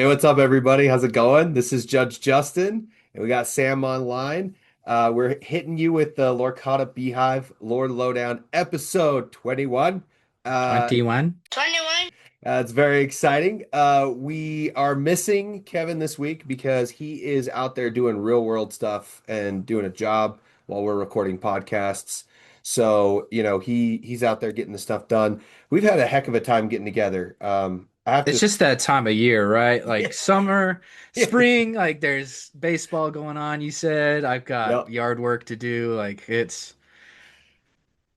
Hey, what's up, everybody? How's it going? This is Judge Justin, and we got Sam online. We're hitting you with the Lorcana Beehive Lord Lowdown episode 21. Uh, 21. it's very exciting. We are missing Kevin this week because he is out there doing real world stuff and doing a job while we're recording podcasts. So, he's out there getting the stuff done. We've had a heck of a time getting together. I have It's to, just that time of year, right? Like summer, yeah. spring, like there's baseball going on, you said. I've got Yep. yard work to do.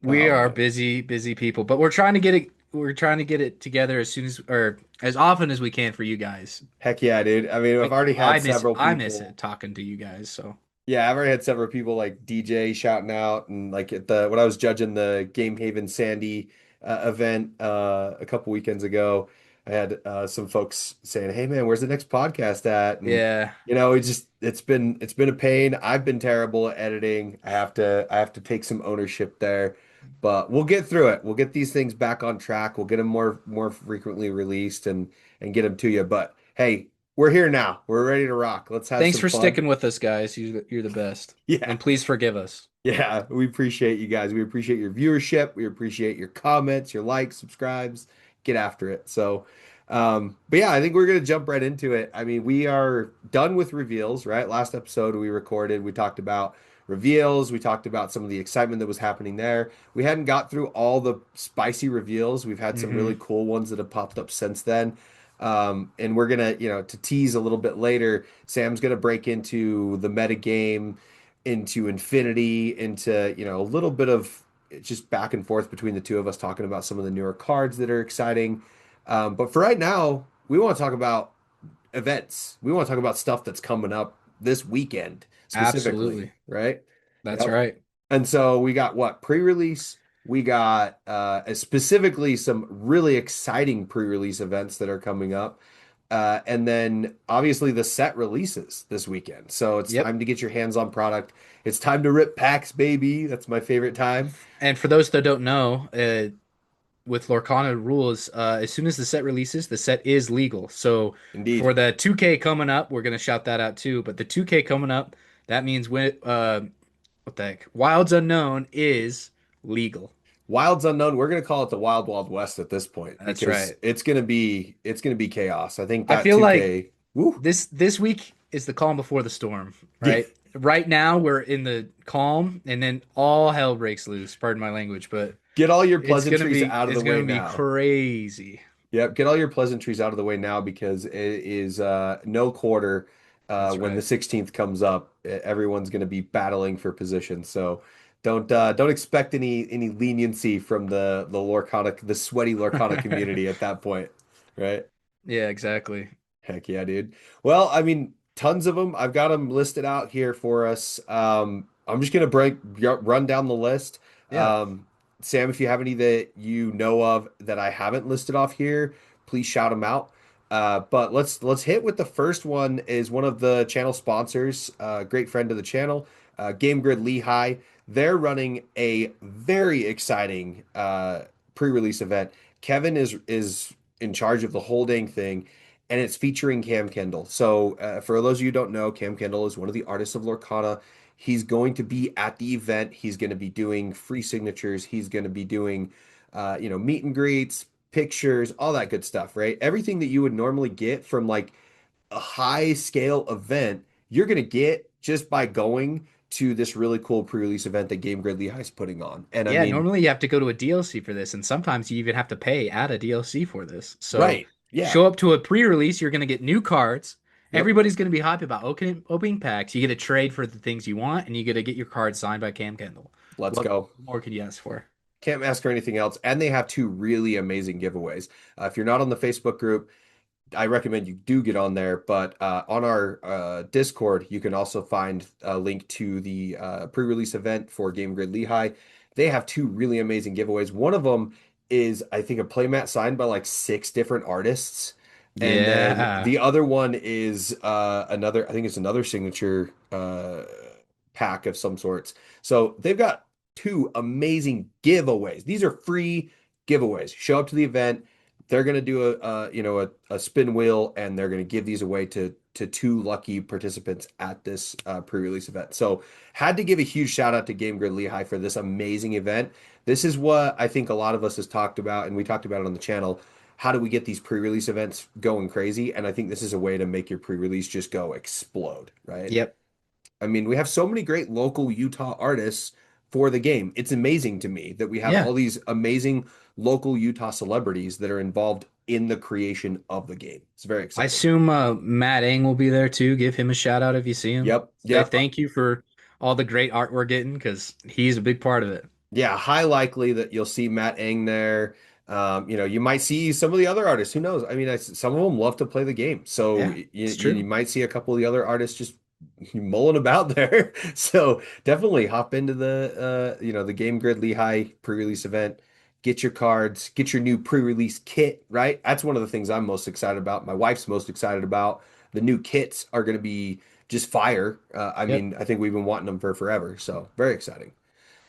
We Oh are man. busy, busy people, but we're trying to get it together as soon as or as often as we can for you guys. Heck yeah, dude. I mean, I've Like already had I miss several I miss it people. talking to you guys, so Yeah, I've already had several people like DJ shouting out and like at the when I was judging the Game Haven Sandy event a couple weekends ago, I had some folks saying, "Hey man, where's the next podcast at?" And yeah. it's been a pain. I've been terrible at editing. I have to take some ownership there, but we'll get through it. We'll get these things back on track. We'll get them more frequently released and get them to you. But hey, we're here now. We're ready to rock. Let's have Thanks some for fun. sticking with us, guys. You're the best. Yeah. And please forgive us. Yeah, we appreciate you guys. We appreciate your viewership. We appreciate your comments, your likes, subscribes. Get after it. But yeah, I think we're gonna jump right into it. I mean, we are done with reveals, right? Last episode we recorded, we talked about reveals. We talked about some of the excitement that was happening there. We hadn't got through all the spicy reveals. We've had some really Hmm. cool ones that have popped up since then. And we're gonna, to tease a little bit later, Sam's gonna break into the meta game into infinity, into, a little bit of just back and forth between the two of us talking about some of the newer cards that are exciting. But for right now, we want to talk about events. We want to talk about stuff that's coming up this weekend specifically, Absolutely. right? That's Yep. right. And so we got what pre-release? We got specifically some really exciting pre-release events that are coming up. And then obviously the set releases this weekend. So it's Yep. time to get your hands on product. It's time to rip packs, baby. That's my favorite time. And for those that don't know, with Lorcana rules, as soon as the set releases, the set is legal. So for Indeed. the 2K coming up, we're gonna shout that out too. But the 2K coming up, that means what the heck? Wilds Unknown is legal. Wilds Unknown, we're gonna call it the Wild Wild West at this point That's because right. it's gonna be chaos. I think I that feel like 2K, woo, this week is the calm before the storm, yeah. right? Right now we're in the calm, and then all hell breaks loose. Pardon my language, but Get all your it's gonna pleasantries be out of the it's way gonna be now. crazy. Yep, get all your pleasantries out of the way now because it is no quarter That's when the right. 16th comes up. Everyone's going to be battling for position. So don't expect any leniency from the Lorcana, the sweaty Lorcana community at that point, right? Yeah, exactly. Heck yeah, dude. Well, I mean, tons of them. I've got them listed out here for us. I'm just gonna run down the list. Yeah. Sam, if you have any that you know of that I haven't listed off here, please shout them out. But let's hit with the first one is one of the channel sponsors, great friend of the channel, Game Grid Lehigh. They're running a very exciting pre-release event. Kevin is in charge of the whole dang thing, and it's featuring Cam Kendall. So, for those of you who don't know, Cam Kendall is one of the artists of Lorcana. He's going to be at the event. He's going to be doing free signatures. He's going to be doing, meet and greets, pictures, all that good stuff, right? Everything that you would normally get from like a high scale event, you're going to get just by going to this really cool pre-release event that Game Grid Lehigh is putting on. And I Yeah, mean, normally you have to go to a DLC for this, and sometimes you even have to pay at a DLC for this. So right. Yeah. show up to a pre-release, you're gonna get new cards. Yep. Everybody's gonna be hyped about opening packs. You get to trade for the things you want, and you get to get your card signed by Cam Kendall. Let's What go. more could you ask for? Can't ask for anything else. And they have two really amazing giveaways. If you're not on the Facebook group, I recommend you do get on there. But on our Discord, you can also find a link to the pre-release event for Game Grid Lehigh. They have two really amazing giveaways. One of them is, I think, a playmat signed by like six different artists. And then Yeah. the other one is I think it's another signature pack of some sorts. So they've got two amazing giveaways. These are free giveaways. Show up to the event, they're going to do a spin wheel, and they're going to give these away to two lucky participants at this pre-release event. So had to give a huge shout out to Game Grid Lehigh for this amazing event. This is what I think a lot of us has talked about, and we talked about it on the channel. How do we get these pre-release events going crazy? And I think this is a way to make your pre-release just go explode, right? Yep. I mean, we have so many great local Utah artists for the game. It's amazing to me that we have Yeah. all these amazing local Utah celebrities that are involved in the creation of the game. It's very I exciting. assume Matt Eng will be there too. Give him a shout out if you see him. Yep, Say yep. thank you for all the great art we're getting because he's a big part of it. Yeah, high likely that you'll see Matt Eng there. You might see some of the other artists. Who knows? I mean, some of them love to play the game, so Yeah, it's you true. might see a couple of the other artists just mulling about there. So definitely hop into the Game Grid Lehigh pre-release event. Get your cards, get your new pre-release kit, right? That's one of the things I'm most excited about. My wife's most excited about. The new kits are going to be just fire. I Yep. mean, I think we've been wanting them for forever, so very exciting.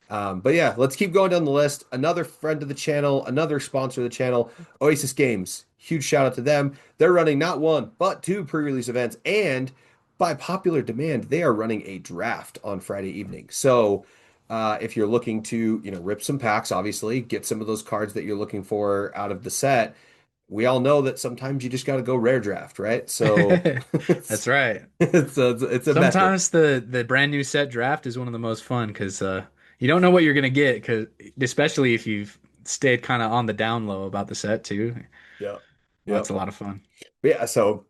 But yeah, let's keep going down the list. Another friend of the channel, another sponsor of the channel, Oasis Games. Huge shout out to them. They're running not one, but two pre-release events. And by popular demand, they are running a draft on Friday evening. So if you're looking to, rip some packs, obviously, get some of those cards that you're looking for out of the set, we all know that sometimes you just got to go rare draft, right? So That's it's, right. it's a method. Sometimes the brand new set draft is one of the most fun because you don't know what you're gonna get because especially if you've stayed kind of on the down low about the set too. Yeah. Well, that's Yep. a lot of fun. But yeah, so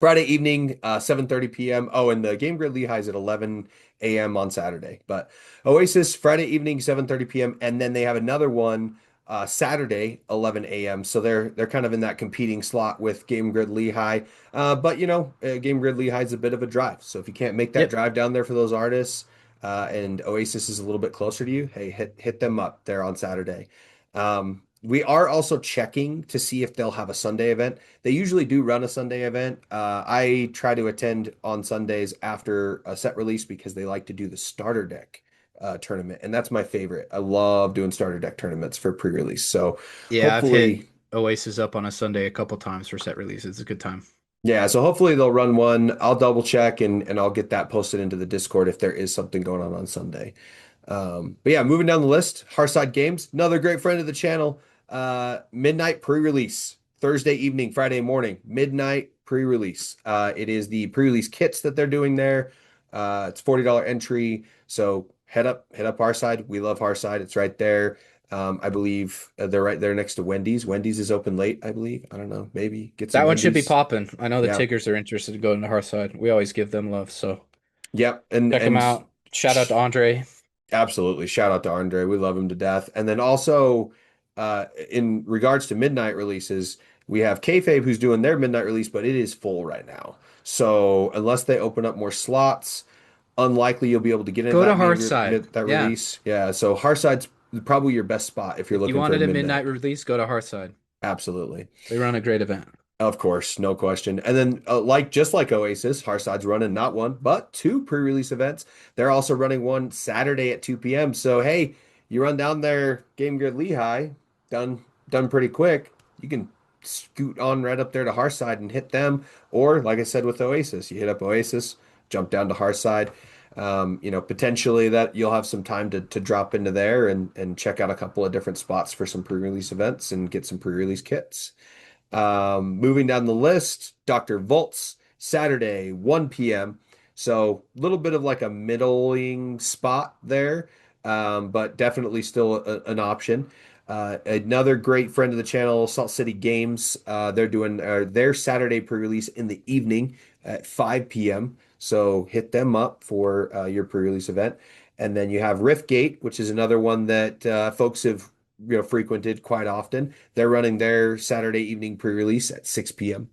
Friday evening, 7:30 p.m. Oh, and the Game Grid Lehigh is at 11 a.m. on Saturday. But Oasis, Friday evening, 7:30 p.m. And then they have another one Saturday, 11 a.m. So they're kind of in that competing slot with Game Grid Lehigh. But Game Grid Lehigh is a bit of a drive. So if you can't make that Yep. drive down there for those artists, and Oasis is a little bit closer to you, hey, hit them up there on Saturday. We are also checking to see if they'll have a Sunday event. They usually do run a Sunday event. I try to attend on Sundays after a set release because they like to do the starter deck tournament, and that's my favorite. I love doing starter deck tournaments for pre-release. So Yeah, I've hit hopefully, Oasis up on a Sunday a couple times for set releases. It's a good time. yeah, so hopefully they'll run one. I'll double check and I'll get that posted into the Discord if there is something going on Sunday. But yeah, moving down the list, Hearthside Games, another great friend of the channel. Midnight pre-release, Thursday evening, Friday morning, midnight pre-release. It is the pre-release kits that they're doing there. It's $40 entry. So head up our side. We love our side. It's right there. I believe they're right there next to Wendy's. Wendy's is open late, I believe. I don't know. Maybe get some That one should be Wendy's. popping. I know the Yeah. Tigers are interested in going to Hearthside. We always give them love, so Yep. And check them and out. Shout out to Andre. absolutely. Shout out to Andre. We love him to death. And then also, in regards to midnight releases, we have Kayfabe who's doing their midnight release, but it is full right now. So unless they open up more slots, unlikely you'll be able to get into Go to that Hearthside. that Yeah. release. Yeah. So Hearthside's probably your best spot if you're If you looking for a wanted a midnight. midnight release, go to Hearthside. Absolutely. They run a great event. Of course, no question. And then, just like Oasis, Hearthside's running not one, but two pre-release events. They're also running one Saturday at 2 p.m. So, hey, you run down there, Game Grid Lehigh, done pretty quick. You can scoot on right up there to Hearthside and hit them. Or, like I said with Oasis, you hit up Oasis, jump down to Hearthside. Potentially that you'll have some time to drop into there and check out a couple of different spots for some pre-release events and get some pre-release kits. Moving down the list, Dr. Volts, Saturday, 1 p.m. So a little bit of like a middling spot there, but definitely still an option. Another great friend of the channel, Salt City Games, they're doing their Saturday pre-release in the evening at 5 p.m. So hit them up for your pre-release event. And then you have Riftgate, which is another one that folks have frequented quite often. They're running their Saturday evening pre-release at 6 p.m.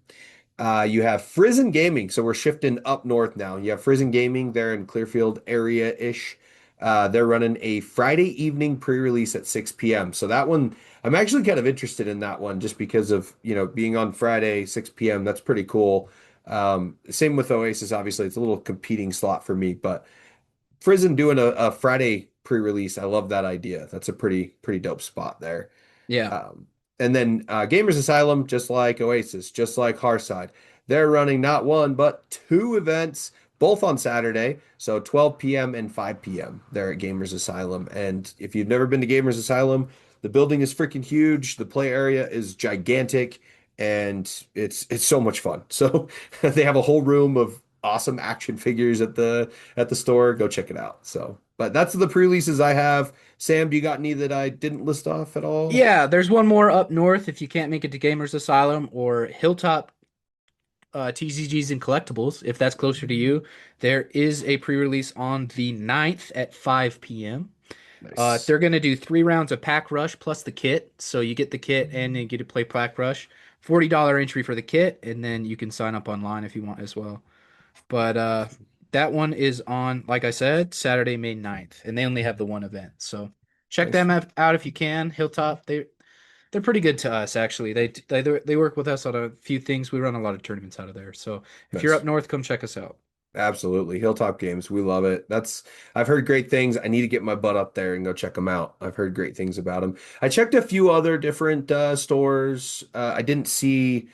You have Frizen Gaming. So we're shifting up north now. You have Frizen Gaming there in Clearfield area-ish. They're running a Friday evening pre-release at 6 p.m. So that one, I'm actually kind of interested in that one just because of, being on Friday, 6 p.m. That's pretty cool. Same with Oasis, obviously. It's a little competing slot for me, but Frizen doing a Friday pre-release, I love that idea. That's a pretty dope spot there. Yeah. Um, And then Gamers Asylum, just like Oasis, just like Hearthside, they're running not one but two events, both on Saturday, so 12 p.m. and 5 p.m. They're at Gamers Asylum. And if you've never been to Gamers Asylum, the building is freaking huge. The play area is gigantic, and it's so much fun. So they have a whole room of awesome action figures at the store. Go check it out. So, but that's the pre-releases I have. Sam, do you got any that I didn't list off at all? Yeah, there's one more up north if you can't make it to Gamers Asylum or Hilltop TCGs and Collectibles, if that's closer to you. There is a pre-release on the 9th at 5 p.m. Nice. They're going to do 3 rounds of Pack Rush plus the kit. So you get the kit and you get to play Pack Rush. $40 entry for the kit, and then you can sign up online if you want as well. But that one is on, like I said, Saturday, May 9th, and they only have the one event. So check Nice. them out if you can. Hilltop, they're pretty good to us actually. They work with us on a few things. We run a lot of tournaments out of there. So if you're up Nice. north, come check us out. Absolutely. Hilltop Games. We love it. I've heard great things. I need to get my butt up there and go check them out. I've heard great things about them. I checked a few other different stores. I didn't see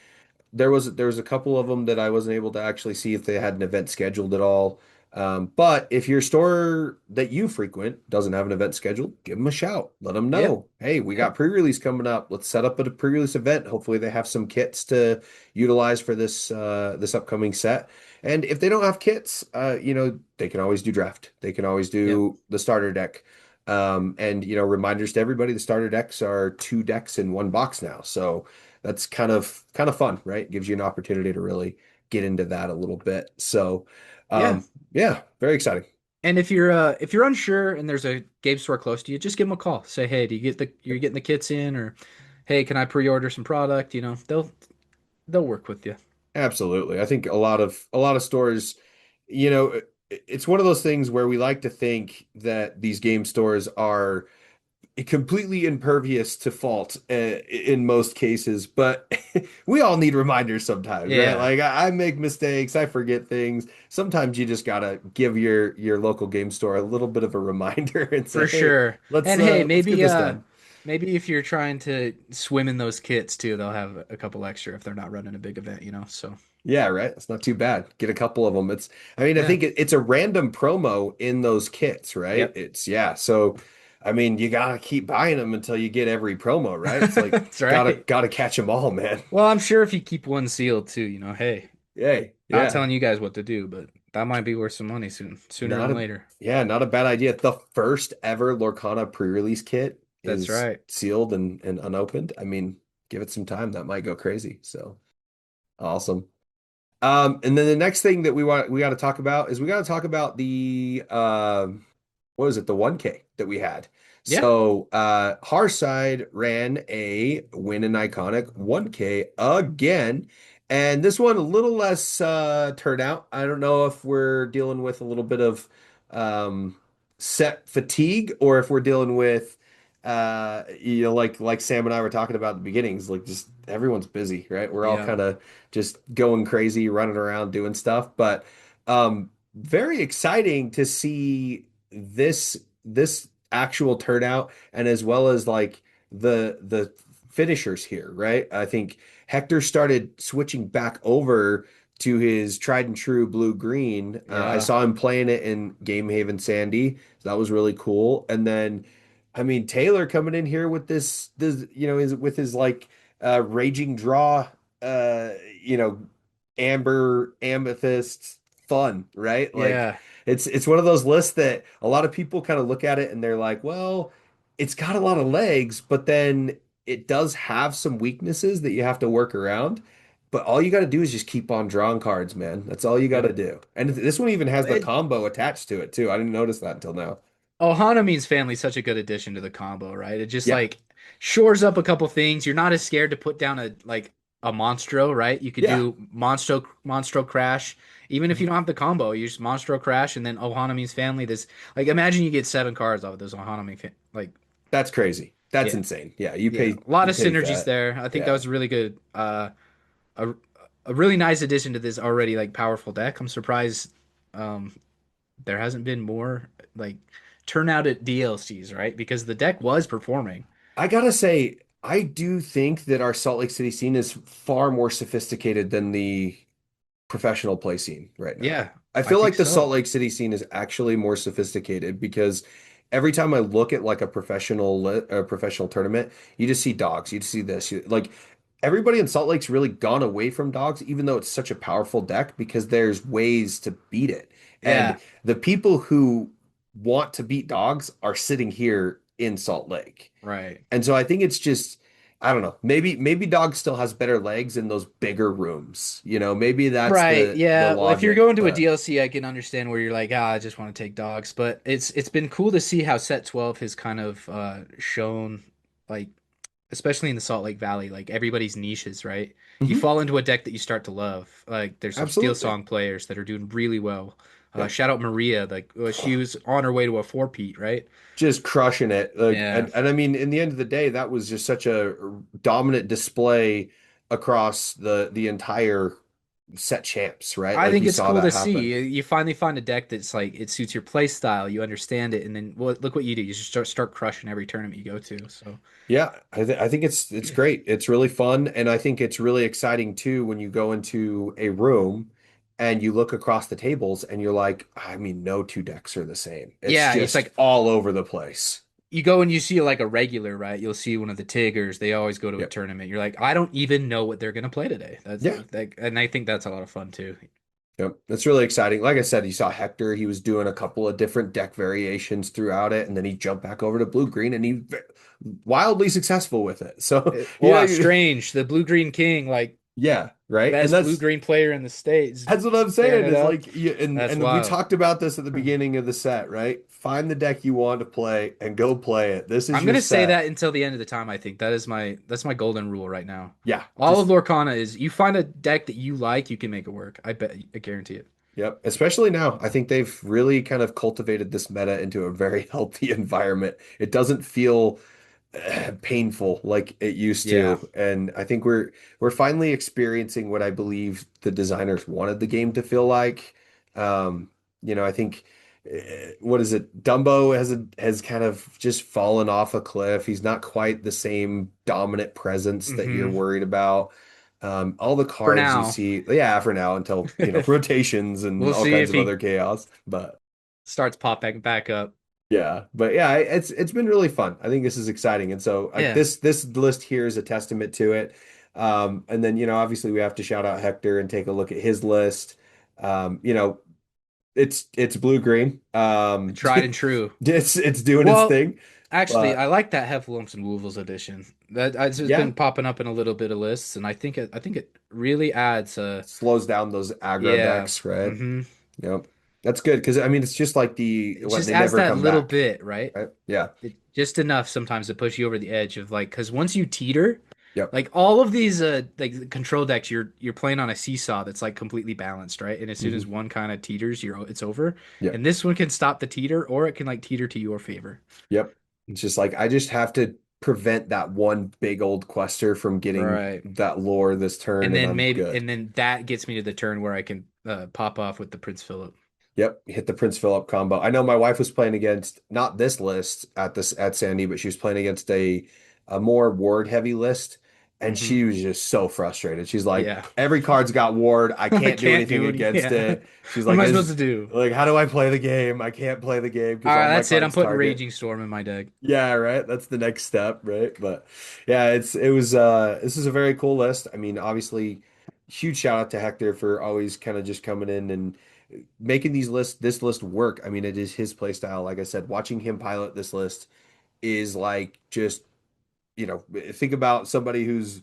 there was a couple of them that I wasn't able to actually see if they had an event scheduled at all. But if your store that you frequent doesn't have an event scheduled, give them a shout. Let them Yeah, know, hey, we yeah, got pre-release coming up. Let's set up a pre-release event. Hopefully, they have some kits to utilize for this upcoming set. And if they don't have kits, they can always do draft. They can always yep, do the starter deck. And reminders to everybody, the starter decks are two decks in one box now. So that's kind of fun, right? Gives you an opportunity to really get into that a little bit. So, yeah. yeah, very exciting. And if you're unsure and there's a game store close to you, just give them a call. Say, hey, do you get the you're getting the kits in, or hey, can I pre-order some product? They'll work with you. Absolutely. I think a lot of stores, it's one of those things where we like to think that these game stores are completely impervious to fault in most cases, but we all need reminders sometimes, right? Yeah, Like I make mistakes, I forget things. Sometimes you just gotta give your local game store a little bit of a reminder and say, for "Hey, sure. let's And hey, uh let's get this done." maybe if you're trying to swim in those kits too, they'll have a couple extra if they're not running a big event. So Yeah, right. It's not too bad. Get a couple of them. I mean, I yeah, think it's a random promo in those kits, right? yep, Yeah. So, I mean, you gotta keep buying them until you get every promo, right? It's like that's gotta right. gotta catch them all, man. Well, I'm sure if you keep one sealed too, hey, Hey, not yeah. telling you guys what to do, but that might be worth some money sooner Not than a later. not a bad idea. The first ever Lorcana pre-release kit That's is right. sealed and unopened. I mean, give it some time. That might go crazy. So awesome. And then the next thing that we got to talk about is we got to talk about the what is it, the 1K that we had. Yeah, So Hearthside ran a win an iconic 1K again. And this one a little less turnout. I don't know if we're dealing with a little bit of um set fatigue or if we're dealing with like Sam and I were talking about at the beginnings, like just everyone's busy, right? We're all yeah, kind of just going crazy, running around doing stuff. But very exciting to see this actual turnout and as well as like the finishers here, right? I think Hector started switching back over to his tried and true blue green. I yeah, saw him playing it in Game Haven Sandy. So that was really cool. And then, I mean, Taylor coming in here with this with his like raging draw, uh, you know, amber amethyst fun, right? Like yeah. it's one of those lists that a lot of people kind of look at it and they're like, well, it's got a lot of legs, but then it does have some weaknesses that you have to work around. But all you got to do is just keep on drawing cards, man. That's all you got to Yep. do. And this one even has the It, combo attached to it too. I didn't notice that until now. Ohana means family is such a good addition to the combo, right? It just Yeah. like shores up a couple things. You're not as scared to put down a Monstro, right? You could Yeah. do Monstro Crash. Even if you don't have the combo, you just Monstro Crash and then Ohana means family. This like imagine you get 7 cards off of those Ohana mean like That's crazy. That's yeah. insane. Yeah, Yeah. A lot you of pay synergies fat. there. I think that Yeah. was really good. A a really nice addition to this already like powerful deck. I'm surprised um there hasn't been more like turnout at DLCs, right? Because the deck was performing. I gotta say, I do think that our Salt Lake City scene is far more sophisticated than the professional play scene right now. Yeah, I I feel think like the Salt so. Lake City scene is actually more sophisticated because every time I look at like a professional tournament, you just see dogs. You just see this. Like everybody in Salt Lake's really gone away from dogs, even though it's such a powerful deck because there's ways to beat it. And Yeah, the people who want to beat dogs are sitting here in Salt Lake. right. And so I think it's just, I don't know, maybe dog still has better legs in those bigger rooms. Maybe that's Right, the yeah. Well, if you're logic, going to a but DLC, I can understand where you're like, I just want to take dogs. But it's been cool to see how Set 12 has kind of shown, like, especially in the Salt Lake Valley, like everybody's niches, right? You Mhm. fall into a deck that you start to love. Like there's some Steel Absolutely. Song players that are doing really well. Yep. Shout out Maria, like she was on her way to a four-peat, right? Just crushing it. Like, Yeah. and I mean, in the end of the day, that was just such a dominant display across the entire set champs, right? I Like think you it's saw cool that to happen. see. You finally find a deck that's like it suits your play style, you understand it, and then well, look what you do. You just start crushing every tournament you go to. So Yeah, I think it's great. It's really fun, and I think it's really exciting too when you go into a room and you look across the tables and you're like, I mean, no two decks are the same. It's yeah, it's just like all over the place. you go and you see like a regular, right? You'll see one of the Tigers. They always go to a Yep. tournament. You're like, I don't even know what they're gonna play today. That's Yeah. like, and I think that's a lot of fun too. Yep. That's really exciting. Like I said, you saw Hector. He was doing a couple of different deck variations throughout it, and then he jumped back over to blue green, and wildly successful with it. So, Wow, strange. The Blue Green King, like yeah, right. And best blue green player in the states, that's what I'm tearing saying it is up. like, and That's we wild. talked about this at the I'm beginning of the set, right? Find the deck you want to play and go play it. This is your gonna say set. that until the end of the time. I think that's my golden rule right now. Yeah, All of just Lorcana is you find a deck that you like, you can make it work. I bet, I guarantee it. yep. Especially now, I think they've really kind of cultivated this meta into a very healthy environment. It doesn't feel painful like it used Yeah. to. And I think we're finally experiencing what I believe the designers wanted the game to feel like. I think what is it? Dumbo has kind of just fallen off a cliff. He's not quite the same dominant presence that you're Hmm. worried about. All the For cards you now, see, yeah, for now until rotations and we'll all see kinds if of he other chaos. But starts popping back up. yeah, but yeah, it's been really fun. I think this is exciting, and so like Yeah. this list here is a testament to it. And then obviously we have to shout out Hector and take a look at his list. Um, you know, it's blue green. Tried and true. It's doing its Well, thing, actually, I but like that Heffalumps and Woovles edition. It's yeah, been popping up in a little bit of lists, and I think it really adds slows down those aggro yeah. decks, right? Hmm. Yep, that's good because I mean it's just like the It what just they adds never that come little back, bit, right? right? Yeah, Just enough sometimes to push you over the edge of like, because once you teeter, yep, like all of these like control decks, you're playing on a seesaw that's like completely balanced, right? And as soon as hmm one kind of teeters, it's over. yep. And this one can stop the teeter, or it can like teeter to your favor. Yep. It's just like I just have to prevent that one big old quester from getting Right. that lore this turn, And and then I'm maybe, good. and then that gets me to the turn where I can pop off with the Prince Philip. Yep, hit the Prince Philip combo. I know my wife was playing against not this list at Sandy, but she was playing against a more ward heavy list, and Hmm. she was just so frustrated. She's like, Yeah. every card's got ward. I I can't do can't anything do it. against Yeah. it. She's What am like, I supposed is to do? like, how do I play the game? I can't play the game All because right, all my that's it. I'm cards putting target. Raging Storm in my deck. Yeah, right. That's the next step, right? But yeah, it was this is a very cool list. I mean, obviously, huge shout out to Hector for always kind of just coming in and making this list work. I mean, it is his play style. Like I said, watching him pilot this list is like just think about somebody who's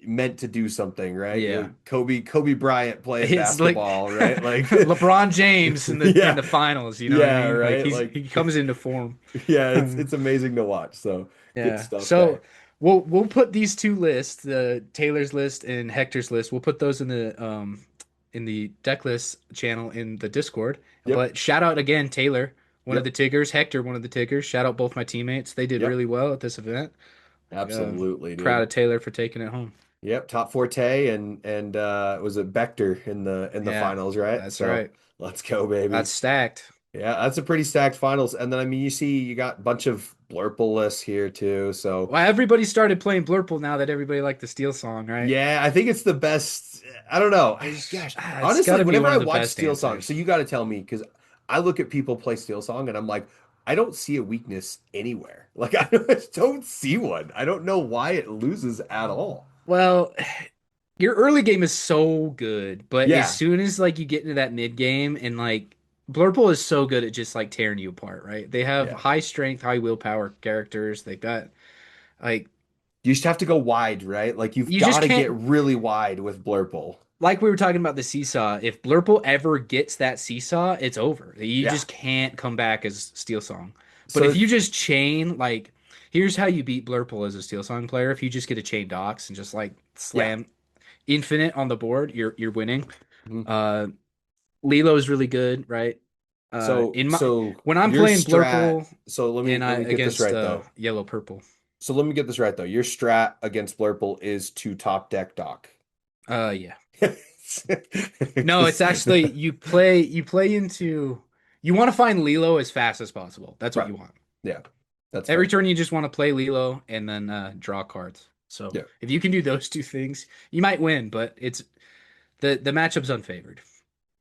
meant to do something, right? Yeah. Kobe Bryant playing It's like basketball, right? Like LeBron James in the yeah. finals, you know what I Yeah, mean? Like right? he Like he comes into form. yeah, it's amazing to watch. So, good Yeah. stuff So there. we'll put these two lists, the Taylor's list and Hector's list. We'll put those in the deck list channel in the Discord. Yep. But shout out again Taylor, one of the Yep. Tigers, Hector, one of the Tigers. Shout out both my teammates. They did Yep. really well at this event. Absolutely, Proud dude. of Taylor for taking it home. Yep, top forte and was it Vector in the Yeah, finals, right? that's So right. let's go, That's baby. stacked. Yeah, that's a pretty stacked finals. And then I mean you see you got a bunch of Blurple lists here too. So Well, everybody started playing Blurple now that everybody liked the Steel Song, right? yeah, I think it's the best. I don't know. Gosh, It's got honestly, to be whenever one I of the watch best Steel Song, so answers. you got to tell me because I look at people play Steel Song and I'm like, I don't see a weakness anywhere. Like I don't see one. I don't know why it loses at all. Well, your early game is so good, but as Yeah, soon as like you get into that mid game and like Blurple is so good at just like tearing you apart, right? They have yeah. high strength, high willpower characters. They've got like You just have to go wide, right? Like you've you just got to get can't really wide with Blurple. like we were talking about the seesaw. If Blurple ever gets that seesaw, it's over. You Yeah. just can't come back as Steel Song. But if So you just chain like here's how you beat Blurple as a Steel Song player. If you just get a chain docs and just like yeah. slam infinite on the board, you're winning. Mhm. Uh Lilo is really good, right? So In my so when I'm your playing strat. Blurple So let and me I let me get this against right though. yellow purple. So let me get this right though. Your strat against Blurple is to top deck dock. Yeah. No, it's 'Cause- actually you play into you want to find Lilo as fast as possible. That's what right. you want. Yeah, that's Every fair. turn you just want to play Lilo and then draw cards. So Yeah. if you can do those two things, you might win, but it's the matchup's unfavored.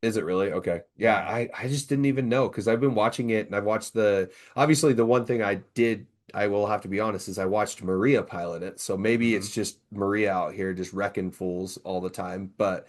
Is it really? Okay. Yeah, Yeah. I just didn't even know because I've been watching it and I've watched the obviously the one thing I will have to be honest is I watched Maria pilot it. So maybe Hmm. it's just Maria out here just wrecking fools all the time. But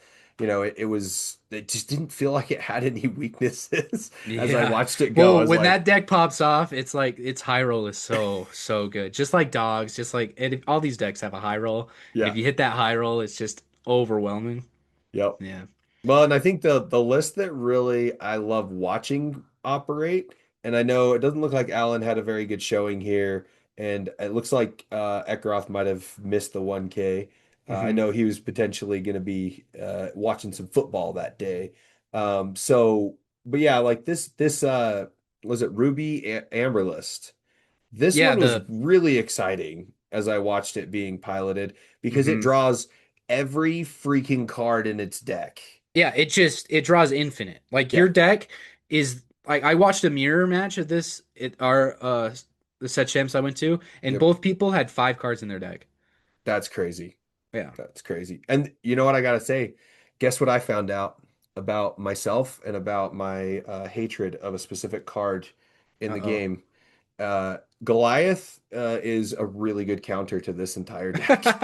it just didn't feel like it had any weaknesses as I Yeah. watched it go. I Well, was when like, that deck pops off, it's like its high roll is so good. Just like dogs, just like all these decks have a high roll, and if yeah, you hit that high roll, it's just overwhelming. yep. Yeah. Well, and I think the list that really I love watching operate, and I know it doesn't look like Allen had a very good showing here, and it looks like Ekroth might have missed the 1K. I Hmm. know he was potentially going to be watching some football that day. So, but yeah, like this was it Ruby Amber list. This Yeah, one was the really exciting as I watched it being piloted because it hmm draws every freaking card in its deck. Yeah, it draws infinite. Like Yeah. your deck is like I watched a mirror match of this our the set champs I went to, and Yep. both people had 5 cards in their deck. That's crazy. Yeah. That's crazy. And you know what I gotta say? Guess what I found out about myself and about my hatred of a specific card in the Uh-oh. game? Goliath is a really good counter to this entire deck.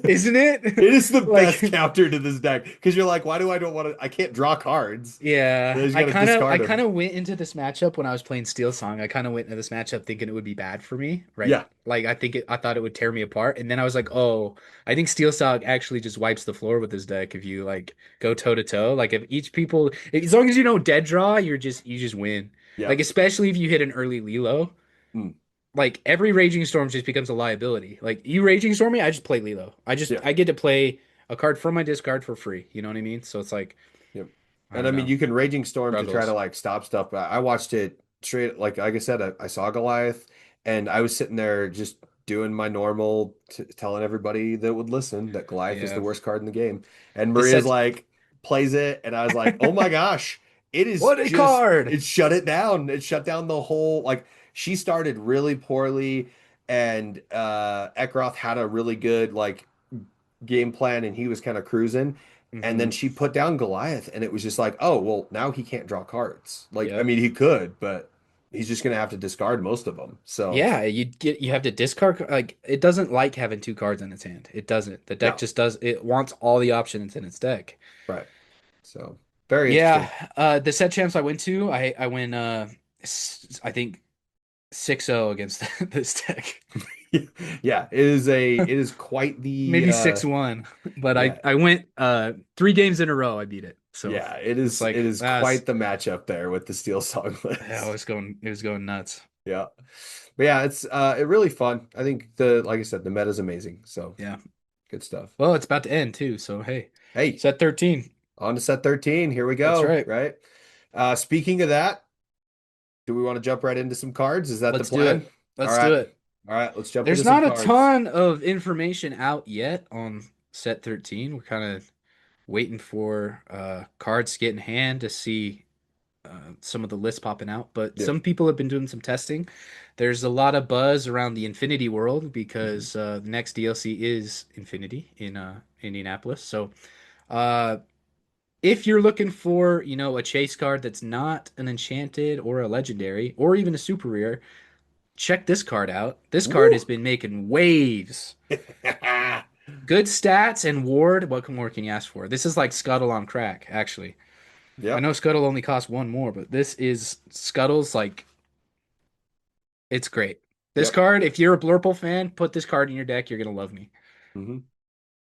Isn't it? It is the Like, best counter to this deck because you're like, why do I don't want to? I can't draw cards. I yeah, just got to discard I them. kind of went into this matchup when I was playing Steel Song. I kind of went into this matchup thinking it would be bad for me, right? Yeah, Like I thought it would tear me apart, and then I was like, oh, I think Steel Song actually just wipes the floor with this deck if you like go toe to toe. Like if each people, as long as you don't dead draw, you just win. yeah, Like especially if you hit an early Lilo, mm, like every Raging Storm just becomes a liability. Like you Raging Storm me, I just play Lilo. yeah. I get to play a card from my discard for free. You know what I mean? So it's like Yep. I And don't I mean, know you can Raging Storm to try to struggles. like stop stuff, but I watched it straight. Like I said, I saw Goliath, and I was sitting there just doing my normal, telling everybody that would listen that Goliath is the Yeah, worst card in the game. And the Maria's set. like plays it, and I was like, oh my gosh, it is What a just card! it shut it down. It shut down the whole like she started really poorly, and Ekroth had a really good like game plan and he was kind of cruising. And then Hmm. she put down Goliath, and it was just like, oh, well, now he can't draw cards. Like, I Yep. mean, he could, but he's just gonna have to discard most of them. So, Yeah, you have to discard like it doesn't like having 2 cards in its hand. It doesn't. The deck no, just does it wants all the options in its deck. right. So, very Yeah, interesting. the set champs I went to, I win I think 6-0 against this deck. Yeah, it is quite the Maybe 6-1, but yeah, I went 3 games in a row I beat it. So yeah, it's it like is quite the matchup there with the Steel Song yeah, list. it was going nuts. Yeah. But yeah, it's really fun. I think the like I said, the meta is amazing. So Yeah. good stuff. Well, it's about to end too, so hey. Hey, Set 13. on to set 13. Here we That's go, right. right? Speaking of that, do we want to jump right into some cards? Is that the Let's do plan? it. All Let's do right. it. All right, let's jump into There's some not a cards. ton of information out yet on set 13. We're kind of waiting for cards to get in hand to see some of the lists popping out, but Yep. some people have been doing some testing. There's a lot of buzz around the Infinity world Hmm. because the next DLC is Infinity in Indianapolis. So uh, if you're looking for, a chase card that's not an enchanted or a legendary or even a super rare, check this card out. This card has Woo! been making waves. Good stats and ward. What more can you ask for? This is like Scuttle on crack, actually. I Yep. know Scuttle only costs one more, but this is Scuttle's like it's great. This Yep. card, if you're a Blurple fan, put this card in your deck. You're gonna love me. Hmm.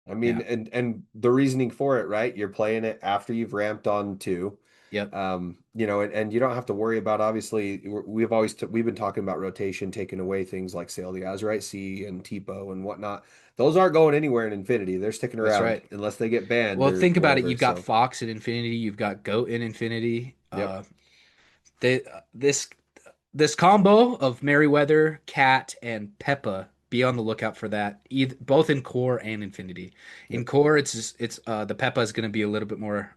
I mean, Yeah. and the reasoning for it, right? You're playing it after you've ramped on two. Yep. And you don't have to worry about, obviously, we've been talking about rotation, taking away things like Sail the Azurite Sea and Tipo and whatnot. Those aren't going anywhere in Infinity. They're sticking That's around right. unless they get banned Well, or think about it. whatever. You've got So, Fox in Infinity. You've got Goat in Infinity. yep. They this combo of Merryweather, Cat, and Peppa. Be on the lookout for that. Either both in core and Infinity. In Yep. core, it's the Peppa is going to be a little bit more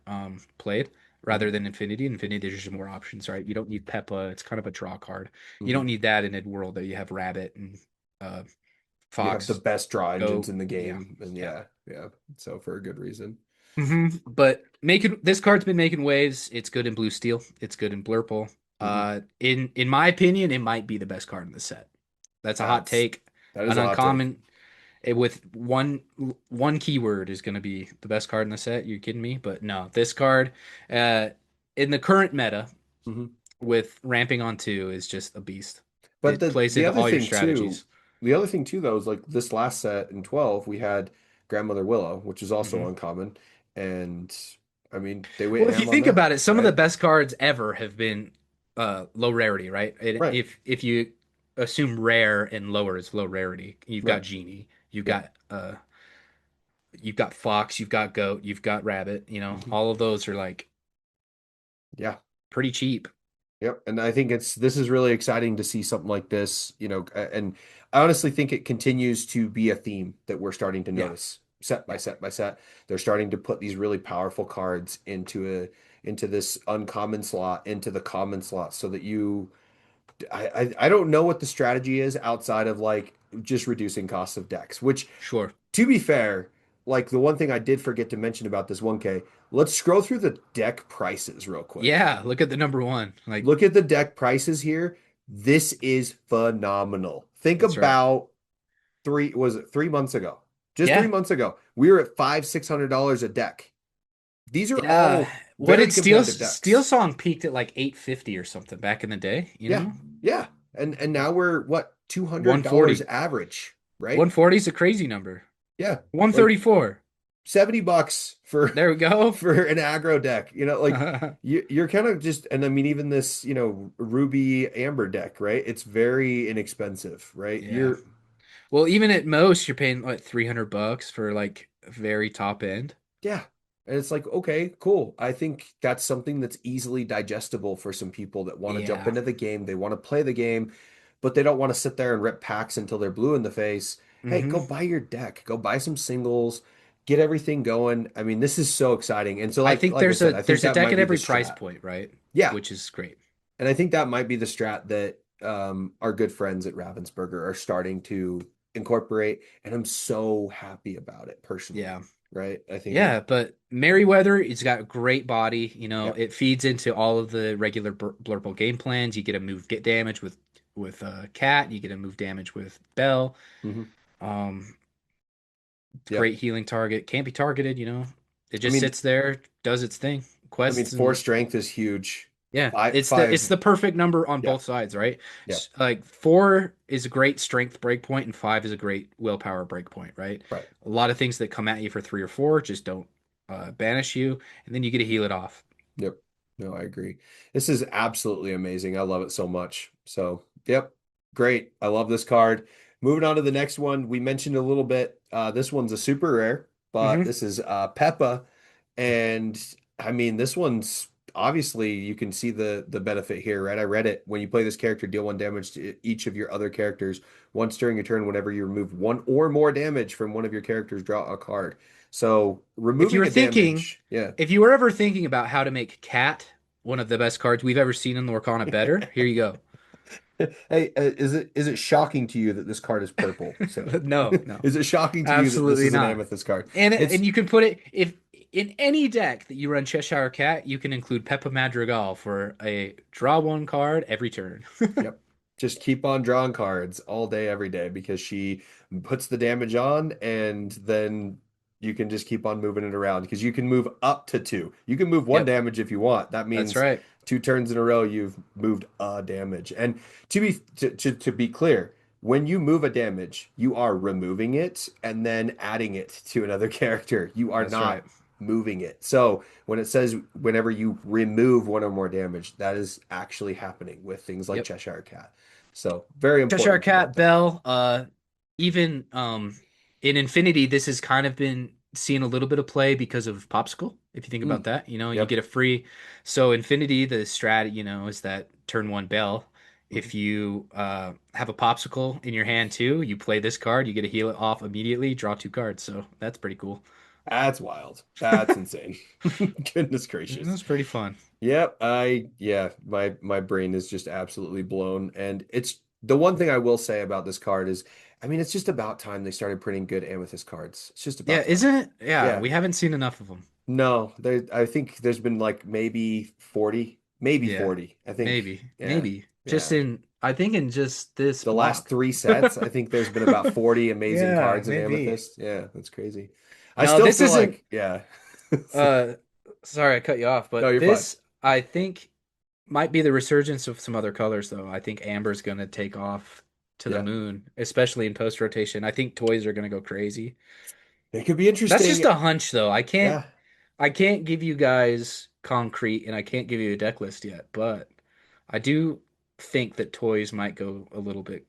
played Hmm. rather than Infinity. Infinity, there's just more options, right? You don't need Peppa. It's kind of a draw card. You Hmm. don't need that in a world that you have Rabbit and uh, You have the Fox. best draw engines Go, in the yeah, game. And yeah. yeah, yeah. So, for a good reason. But making this card's been making waves. It's good in blue steel. It's good in blurple. Hmm. In my opinion, it might be the best card in the set. That's a hot That's, take. that is An a hot take. uncommon with one keyword is going to be the best card in the set. You're kidding me? But no, this card, uh, in the current meta Hmm. with ramping on two is just a beast. But It the plays the into other all your thing too, strategies. though is like this last set in 12, we had Grandmother Willow, which is also hmm uncommon. And I mean, they went Well, if you ham on think that, about it, some of the right? best cards ever have been low rarity, right? Right. If you assume rare and lower is low rarity, you've got Right. Genie, Yep. you've got Fox, you've got Goat, you've got Rabbit, Hmm. all of those are like Yeah. pretty cheap. Yep. And I think this is really exciting to see something like this, and I honestly think it continues to be a theme that we're starting to Yeah. notice set by Yeah. set by set. They're starting to put these really powerful cards into this uncommon slot, into the common slot, so that I don't know what the strategy is outside of like just reducing costs of decks, which, Sure. to be fair, like the one thing I did forget to mention about this 1K, let's scroll through the deck prices real quick. Yeah, look at the number one. Like Look at the deck prices here. This is phenomenal. Think that's right. about was it 3 months ago? Just three Yeah. months ago, we were at $500-600 a deck. These are Yeah. all What very did competitive Steel decks. Song peaked at like 850 or something back in the day, Yeah, yeah. And now we're what, $200 140. average, right? 140 is a crazy number. Yeah. Like 134. $70 for There we go. for an aggro deck. Like you're kind of just, and I mean even this, Ruby Amber deck, right? It's very inexpensive, right? Yeah. Well, even at most, you're paying like $300 for like very top end. Yeah. And it's like, okay, cool. I think that's something that's easily digestible for some people that want to jump Yeah. into the game. They want to play the game, but they don't want to sit there and rip packs until they're blue in the face. Hey, go hmm buy your deck. Go buy some singles. Get everything going. I mean, this is so exciting. And so I like think like I said, I think there's a that deck might at be the every price strat. point, right? Yeah. Which is great. And I think that might be the strat that our good friends at Ravensburger are starting to incorporate. And I'm so happy about it personally. Yeah. Right. I think Yeah, but Merryweather, it's got a great body. yep. It feeds into all of the regular Blurple game plans. You get a move get damage with Cat. You get a move damage with Bell. Hmm. Um, Yep. Great healing target. Can't be targeted. It I just mean, sits there, does its thing. I mean, Quests four and strength is huge. yeah, Five, it's five. the perfect number on Yeah, both sides, right? yeah, Like four is a great strength breakpoint, and five is a great willpower breakpoint, right? right. A lot of things that come at you for three or four just don't banish you, and then you get to heal it off. Yep. No, I agree. This is absolutely amazing. I love it so much. So, yep, great. I love this card. Moving on to the next one, we mentioned a little bit. This one's a super rare, but hmm this is Peppa, and I mean, this one's obviously you can see the benefit here, right? I read it. When you play this character, deal 1 damage to each of your other characters once during your turn. Whenever you remove one or more damage from one of your characters, draw a card. So If you removing were a thinking, damage, yeah. if you were ever thinking about how to make Cat one of the best cards we've ever seen in Lorcana better. Here you go. Hey, is it shocking to you that this card is purple, Sam? No, no, Is it shocking to you that this absolutely is an not. amethyst card? And It's you can put it if in any deck that you run Cheshire Cat, you can include Peppa Madrigal for a draw one card every turn. Yep. Just keep on drawing cards all day, every day, because she puts the damage on, and then you can just keep on moving it around because you can move up to two. You can move one Yep, damage if you want. That that's means right. 2 turns in a row you've moved a damage. And to be clear, when you move a damage, you are removing it and then adding it to another character. You are That's right. not moving it. So when it says whenever you remove one or more damage, that is actually happening with things like Yep. Cheshire Cat. So very Cheshire important to note Cat, that. Bell, even in Infinity, this has kind of been seeing a little bit of play because of Popsicle. If you think about Mm, that, you yep. get a free. So Infinity, the strat, is that turn one Bell. Mhm. If you have a Popsicle in your hand too, you play this card, you get to heal it off immediately, draw 2 cards. So that's pretty cool. That's wild. That's insane. Goodness gracious. That's pretty fun. Yep, yeah, my brain is just absolutely blown. And it's the one thing I will say about this card is, I mean, it's just about time they started printing good amethyst cards. It's just Yeah, about time. isn't it? Yeah, Yeah. we haven't seen enough of them. No, I think there's been like maybe 40, maybe Yeah, 40. I think, yeah, maybe. Just yeah. I think in just this The last block. 3 sets, I think there's been about 40 amazing Yeah, cards in maybe. amethyst. Yeah, that's crazy. I No, still this feel isn't like, yeah. uh sorry I cut you off, No, but you're fine. this I think might be the resurgence of some other colors though. I think amber's gonna take off to the Yeah. moon, especially in post rotation. I think toys are gonna go crazy. It could be That's just interesting. a hunch though. Yeah. I can't give you guys concrete and I can't give you a deck list yet, but I do think that toys might go a little bit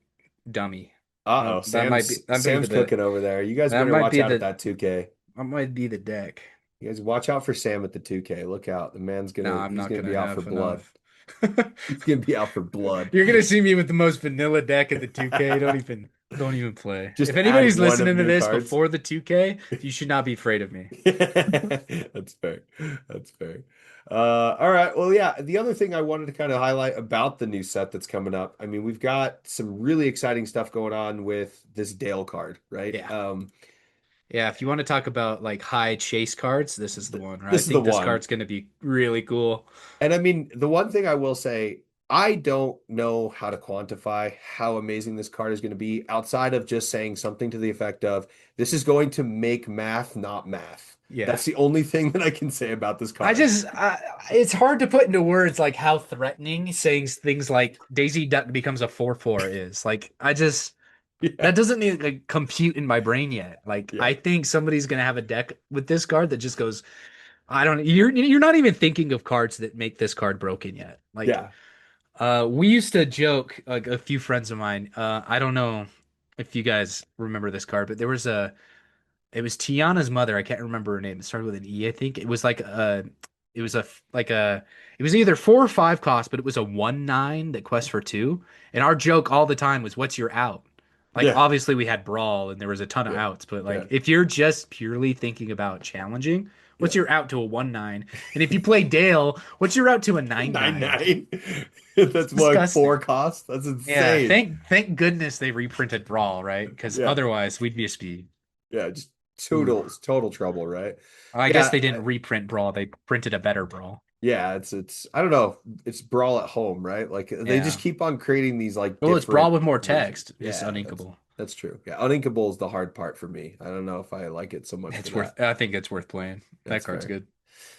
dummy. Uh-oh, Sam's That might be Sam's the cooking over there. You guys that better might watch be out at the that 2K. that might be the deck. You guys watch out for Sam at the 2K. Look out. The man's No, gonna I'm he's not gonna gonna be out for have blood. enough. He's gonna be out for blood. You're gonna see me with the most vanilla deck at the 2K. Don't even play. Just If add anybody's one of listening to new this cards. before the 2K, you should not be afraid of me. That's fair. That's fair. All right. Well, yeah. The other thing I wanted to kind of highlight about the new set that's coming up. I mean, we've got some really exciting stuff going on with this Dale card, right? Yeah. Yeah, if you want to talk about like high chase cards, this is the Th one, right? I this is the think this one. card's gonna be really cool. And I mean, the one thing I will say, I don't know how to quantify how amazing this card is going to be outside of just saying something to the effect of this is going to make math not math. Yeah. That's the only thing that I can say about this card. It's hard to put into words like how threatening saying things like Daisy Duck becomes a 4/4 is. Yeah. That doesn't even like, compute in my brain yet. Like, Yeah. I think somebody's gonna have a deck with this card that just goes, I don't, you're not even thinking of cards that make this card broken yet. Yeah. We used to joke, like a few friends of mine. I don't know if you guys remember this card, but it was Tiana's mother. I can't remember her name. It started with an E, I think. It was a like a, it was either 4 or 5 cost, but it was a 1/9 that quests for two. And our joke all the time was, "What's your out?" Like Yeah. obviously we had brawl and there was a ton of Yeah. outs, but Yeah. like if you're just purely thinking about challenging, what's Yeah. your out to a 1/9? And if you play Dale, what's your out to a 9/9? 9-9. That's like Disgusting. 4 costs. That's Yeah, insane. thank goodness they reprinted Brawl, right? Because Yeah. otherwise we'd be a speed. Yeah. Just Ooh. total trouble, right? I guess Yeah. they didn't reprint Brawl. They printed a better Brawl. Yeah, it's I don't know. It's Brawl at home, right? Like they just Yeah. keep on creating these like Well, it's Brawl different with more versions. text. Just Yeah, that's uninkable. that's true. Yeah, uninkable is the hard part for me. I don't know if I like it so much for It's that. worth. I think it's worth playing. That That's card's fair. good.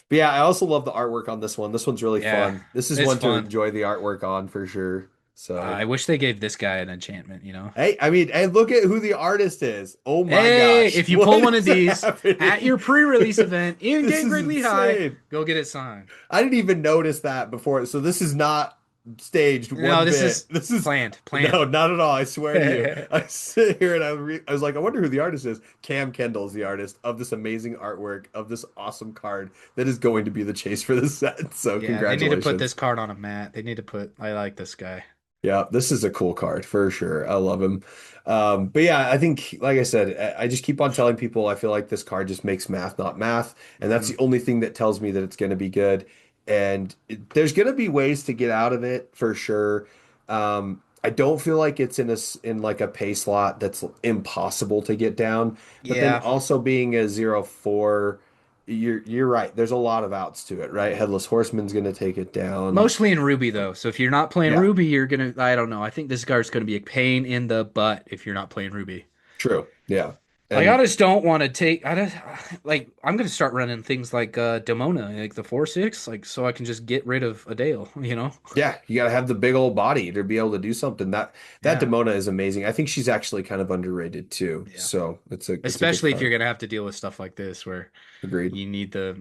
But yeah, I also love the artwork on this one. This one's really Yeah, fun. This is it's one to fun. enjoy the artwork on for sure. So, I wish they gave this guy an enchantment. hey, I mean, hey, look at who the artist is. Oh my Hey, gosh. if you pull What one of is these at your happening? pre-release event in This Game is Greatly High, insane. go get it signed. I didn't even notice that before. So this is not staged No, one this bit. is This is planned. no, Planned. not at all. I swear to you. I sit here and I was like, I wonder who the artist is. Cam Kendall is the artist of this amazing artwork of this awesome card that is going to be the chase for this set. So Yeah, they need to put congratulations. this card on a mat. They need to put. I like this guy. Yeah, this is a cool card for sure. I love him. But yeah, I think, like I said, I just keep on telling people I feel like this card just makes math not math, and that's Hmm. the only thing that tells me that it's going to be good. and there's going to be ways to get out of it for sure. I don't feel like it's in like a pay slot that's impossible to get down, but then Yeah, also being a 0-4, you're right. There's a lot of outs to it, right? Headless Horseman's going to take it down. mostly in Ruby though. So if you're not playing Yeah, Ruby, you're gonna. I don't know. I think this card's gonna be a pain in the butt if you're not playing Ruby. true. Yeah. Like I And just don't want to take. I just like I'm gonna start running things like Demona, like the 4/6, like so I can just get rid of Adele. You know? yeah, you got to have the big old body to be able to do something. That Yeah, Demona is amazing. I think she's actually kind of underrated too. yeah. So it's a good Especially if you're card. gonna have to deal with stuff like this where Agreed. you need the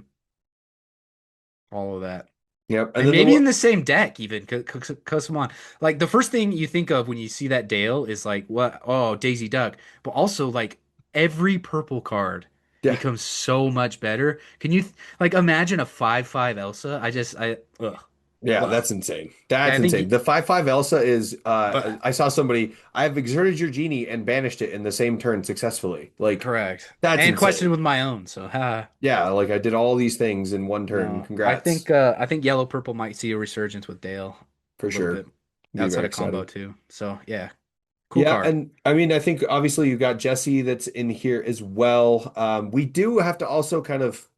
all of that. Yep. And And then the maybe in the same deck, even because come on, like the first thing you think of when you see that Dale is like what? Oh, Daisy Duck. But also like every purple card yeah. becomes so much better. Can you like imagine a 5/5 Elsa? I ugh. Yeah, Ugh. that's insane. And That's I think insane. The 5/5 Elsa is ugh, I saw somebody, I have exerted your genie and banished it in the same turn successfully. Like correct. that's And insane. question with my own. So Yeah, like I did all these things in one turn. no. Congrats. I think yellow purple might see a resurgence with Dale a For little sure. bit Be outside very of combo exciting. too. So yeah, cool Yeah, card. and I mean, I think obviously you've got Jesse that's in here as well. We do have to also kind of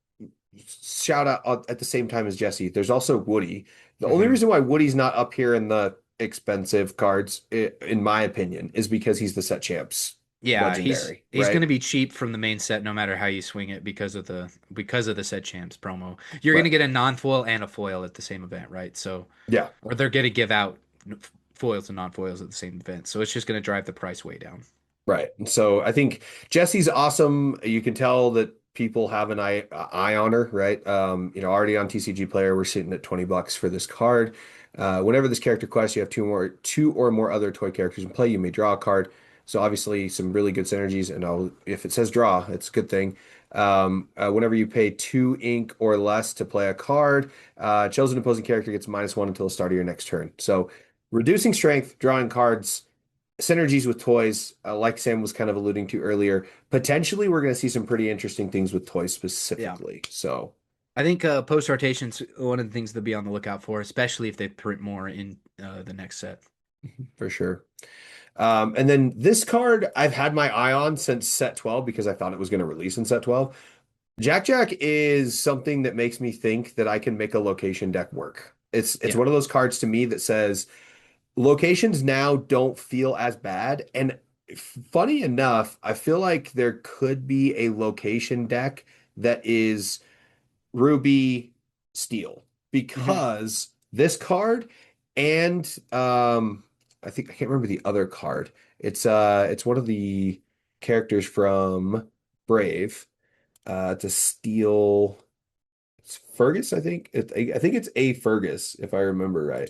shout out at the same time as Jesse. There's also Woody. The only Hmm. reason why Woody's not up here in the expensive cards, in my opinion, is because he's the set champs Yeah, legendary, he's going right? to be cheap from the main set no matter how you swing it because of the set champs promo. You're going to Right. get a non-foil and a foil at the same event, right? So Yeah. or they're going to give out foils and non-foils at the same event. So it's just going to drive the price way down. Right. And so I think Jesse's awesome. You can tell that people have an eye on her, right? Already on TCG Player, we're sitting at $20 for this card. Whenever this character quests, you have two or more other toy characters in play. You may draw a card. So obviously some really good synergies. And if it says draw, it's a good thing. Whenever you pay 2 ink or less to play a card, chosen opposing character gets -1 until the start of your next turn. So reducing strength, drawing cards, synergies with toys, like Sam was kind of alluding to earlier. Potentially, we're going to see some pretty interesting things with toys Yeah. specifically. So, I think post rotation's one of the things to be on the lookout for, especially if they print more in the next set. for sure. And then this card, I've had my eye on since set 12 because I thought it was going to release in set 12. Jack Jack is something that makes me think that I can make a location deck work. It's Yeah. one of those cards to me that says locations now don't feel as bad. And funny enough, I feel like there could be a location deck that is Ruby Steel Hmm. because this card and I think I can't remember the other card. It's one of the characters from Brave. It's a steel. It's Fergus, I think. I think it's a Fergus, if I remember right.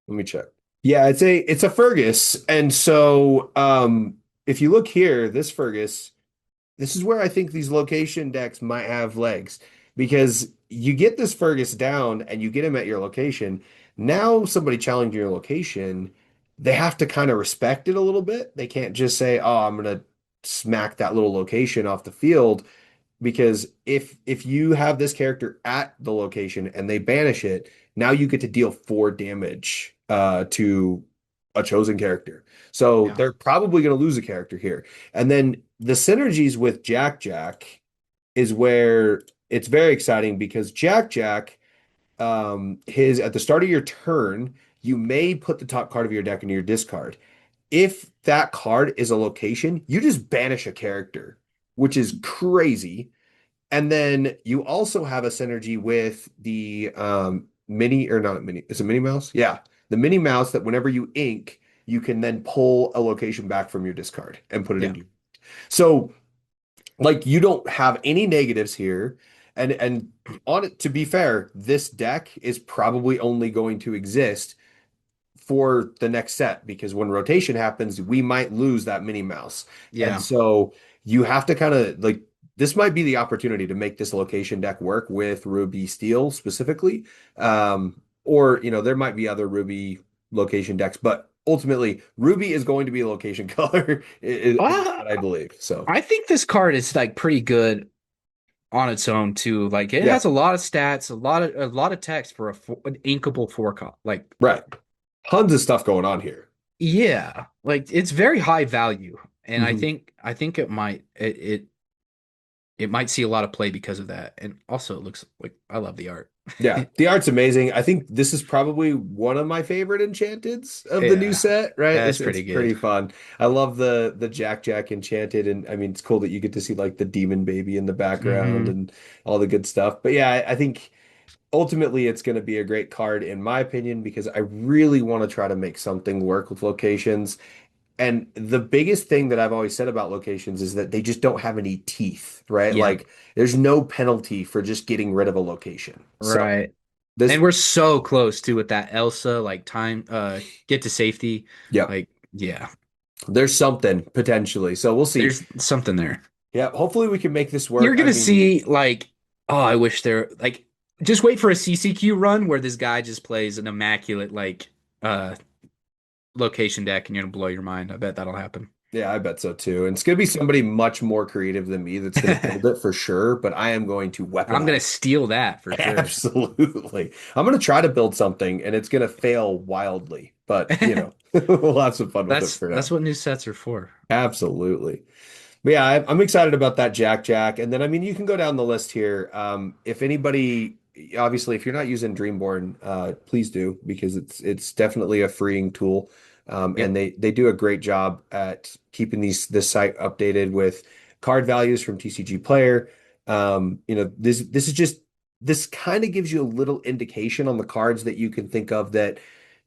Let me check. Yeah, it's a Fergus. And so if you look here, this Fergus, this is where I think these location decks might have legs because you get this Fergus down and you get him at your location. Now somebody challenging your location, they have to kind of respect it a little bit. They can't just say, "Oh, I'm gonna smack that little location off the field." Because if you have this character at the location and they banish it, now you get to deal 4 damage to a chosen character. So Yeah. they're probably going to lose a character here. And then the synergies with Jack Jack is where it's very exciting because Jack Jack, his at the start of your turn, you may put the top card of your deck into your discard. If that card is a location, you just banish a character, which is crazy. And then you also have a synergy with the mini or not mini, it's a mini mouse? Yeah. The mini mouse that whenever you ink, you can then pull a location back from your discard and put it Yeah. into. So like you don't have any negatives here. And on it, to be fair, this deck is probably only going to exist for the next set because when rotation happens, we might lose that Minnie Mouse. And Yeah. so you have to kind of like this might be the opportunity to make this location deck work with Ruby Steel specifically. Or there might be other Ruby location decks, but ultimately Ruby is going to be a location color is Uh, what I believe. So I think this card is like pretty good on its own too. Like it Yeah, has a lot of stats, a lot of text for an inkable four cop. Like right. Tons of stuff going on here. yeah, like it's very high value, and I Mhm. think I think it might see a lot of play because of that. And also, it looks like I love the art. Yeah, the art's amazing. I think this is probably one of my favorite enchanteds of the new Yeah, set, right? that's It's pretty good. pretty fun. I love the Jack enchanted, and I mean it's cool that you get to see like the demon baby in the background Hmm. and all the good stuff. But yeah, I think ultimately it's going to be a great card in my opinion because I really want to try to make something work with locations. And the biggest thing that I've always said about locations is that they just don't have any teeth, right? Yep. Like there's no penalty for just getting rid of a location. So Right. this, And we're so close too with that Elsa, like time, get to safety. yep, Like, yeah, there's something potentially. So we'll see. there's something there. Yeah, hopefully we can make this You're work. I gonna mean, see like, oh, I wish there like just wait for a CCQ run where this guy just plays an immaculate like uh location deck and you're gonna blow your mind. I bet that'll happen. yeah, I bet so too. And it's going to be somebody much more creative than me that's going to build it for sure, but I am going to I'm gonna weaponize. steal that for sure. Absolutely. I'm going to try to build something and it's going to fail wildly, but we'll have some fun with it for That's now. what new sets are for. Absolutely. But yeah, I'm excited about that Jack. And then, I mean, you can go down the list here. If anybody, obviously, if you're not using Dreamborn, please do because it's definitely a freeing tool. And Yep. they do a great job at keeping this site updated with card values from TCG Player. This is just this kind of gives you a little indication on the cards that you can think of that,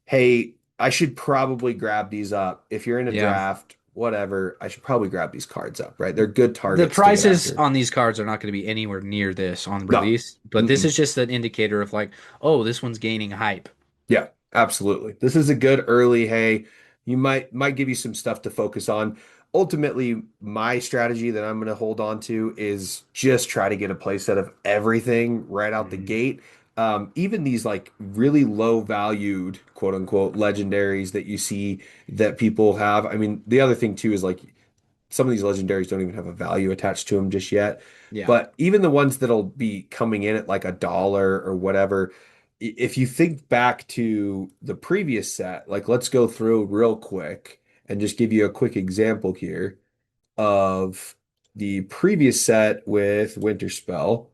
hey, I should probably grab these up. If you're in a Yeah. draft, whatever, I should probably grab these cards up, right? They're good The targets to get prices after. on these cards are not going to be anywhere near this on No. release, but this Mm-mm. is just an indicator of like, oh, this one's gaining hype. Yeah, absolutely. This is a good early, hey, you might give you some stuff to focus on. Ultimately, my strategy that I'm going to hold on to is just try to get a play set of everything right out the Mhm. gate. Even these like really low valued quote unquote legendaries that you see that people have. I mean, the other thing too is like some of these legendaries don't even have a value attached to them just yet. Yeah. But even the ones that'll be coming in at like $1 or whatever, if you think back to the previous set, like let's go through real quick and just give you a quick example here of the previous set with Winter Spell.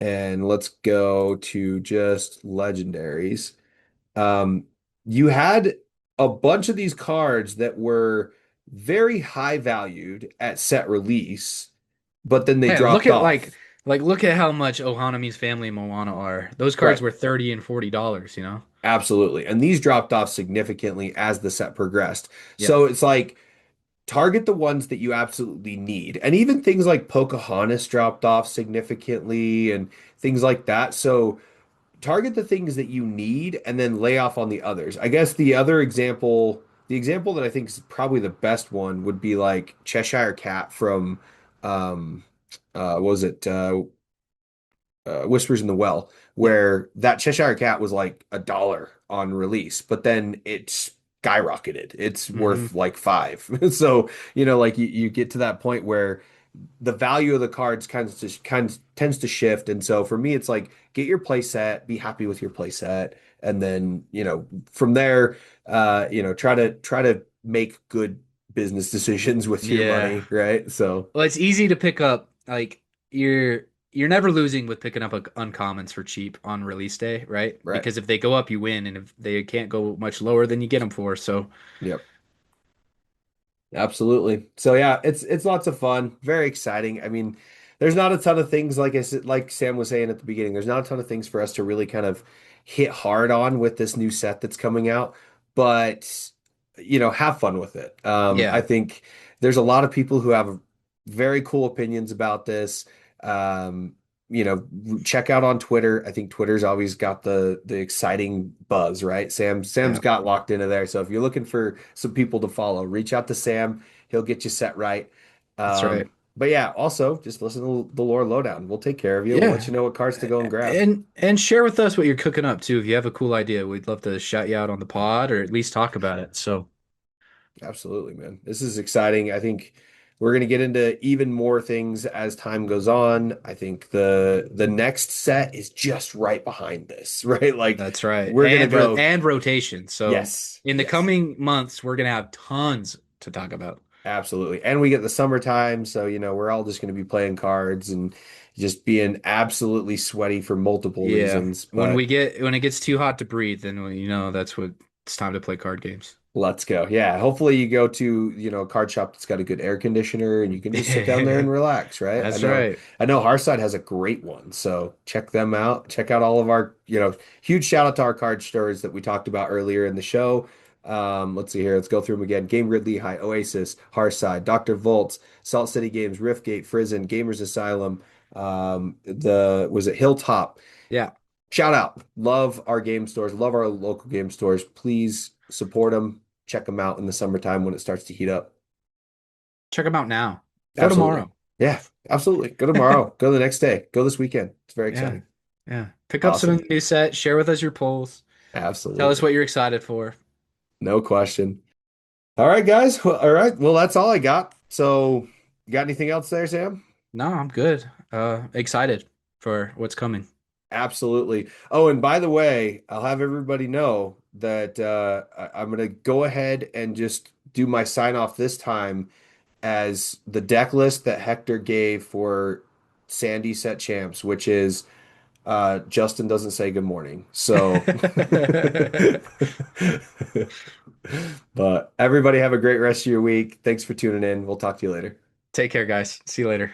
And let's go to just legendaries. Um, you had a bunch of these cards that were very high valued at set release, but then they Man, look dropped at like off. look at how much Ohanami's family and Moana are. Those cards Right. were 30 and $40, you know? Absolutely. And these dropped off significantly as the set progressed. Yep. So it's like target the ones that you absolutely need. And even things like Pocahontas dropped off significantly and things like that. So target the things that you need and then lay off on the others. I guess the example that I think is probably the best one would be like Cheshire Cat from um what was it Whispers in the Well, Yep. where that Cheshire Cat was like $1 on release, but then it's skyrocketed. It's Hmm. worth like five. So, like you get to that point where the value of the cards kind of tends to shift. And so for me, it's like get your play set, be happy with your play set, and then, from there, try to make good business decisions with your Yeah. money, right? So, Well, it's easy to pick up like you're never losing with picking up uncommons for cheap on release day, right? right. Because if they go up, you win, and if they can't go much lower, then you get them for. So, Yep. Absolutely. So yeah, it's lots of fun, very exciting. I mean, there's not a ton of things like I said, like Sam was saying at the beginning, there's not a ton of things for us to really kind of hit hard on with this new set that's coming out, but have fun with it. I yeah, think there's a lot of people who have very cool opinions about this. Um, check out on Twitter. I think Twitter's always got the exciting buzz, right? Sam's yeah, got locked into there. So if you're looking for some people to follow, reach out to Sam. He'll get you set right. that's right. But yeah, also just listen to the Lore Lowdown. We'll take care of you. We'll let Yeah. you know what cards to go and grab. And share with us what you're cooking up too. If you have a cool idea, we'd love to shout you out on the pod or at least talk about it. So, Absolutely, man. This is exciting. I think we're going to get into even more things as time goes on. I think the next set is just right behind this, right? Like That's right. we're going to go, And rotation. So yes, in the yes. coming months, we're gonna have tons to talk about. Absolutely. And we get the summertime, so we're all just going to be playing cards and just being absolutely sweaty for multiple Yeah. reasons. But When it gets too hot to breathe, then that's what it's time to play card games. let's go. Yeah. Hopefully you go to, a card shop that's got a good air conditioner and you can just sit down there and relax, right? I That's know right. I know Hearthside has a great one. So check them out. Check out all of our, huge shout out to our card stores that we talked about earlier in the show. Let's see here. Let's go through them again. Game Grid Lehigh, Oasis, Hearthside, Dr. Volts, Salt City Games, Riftgate, Frizzen, Gamers Asylum, the was it Hilltop? Yeah. Shout out. Love our game stores. Love our local game stores. Please support them. Check them out in the summertime when it starts to heat up. Check them out now. Go Absolutely. tomorrow. Yeah, absolutely. Go tomorrow. Go the next day. Go this weekend. It's very Yeah. exciting. Yeah. Pick up some Awesome. new set. Share with us your polls. Tell us Absolutely. what you're excited for. No question. All right, guys. Well, all right. Well, that's all I got. So, you got anything else there, Sam? No, I'm good. Excited for what's coming. Absolutely. Oh, and by the way, I'll have everybody know that I'm going to go ahead and just do my sign off this time as the deck list that Hector gave for Sandy set champs, which is Justin doesn't say good morning. So, but everybody have a great rest of your week. Thanks for tuning in. We'll talk to you later. Take care, guys. See you later.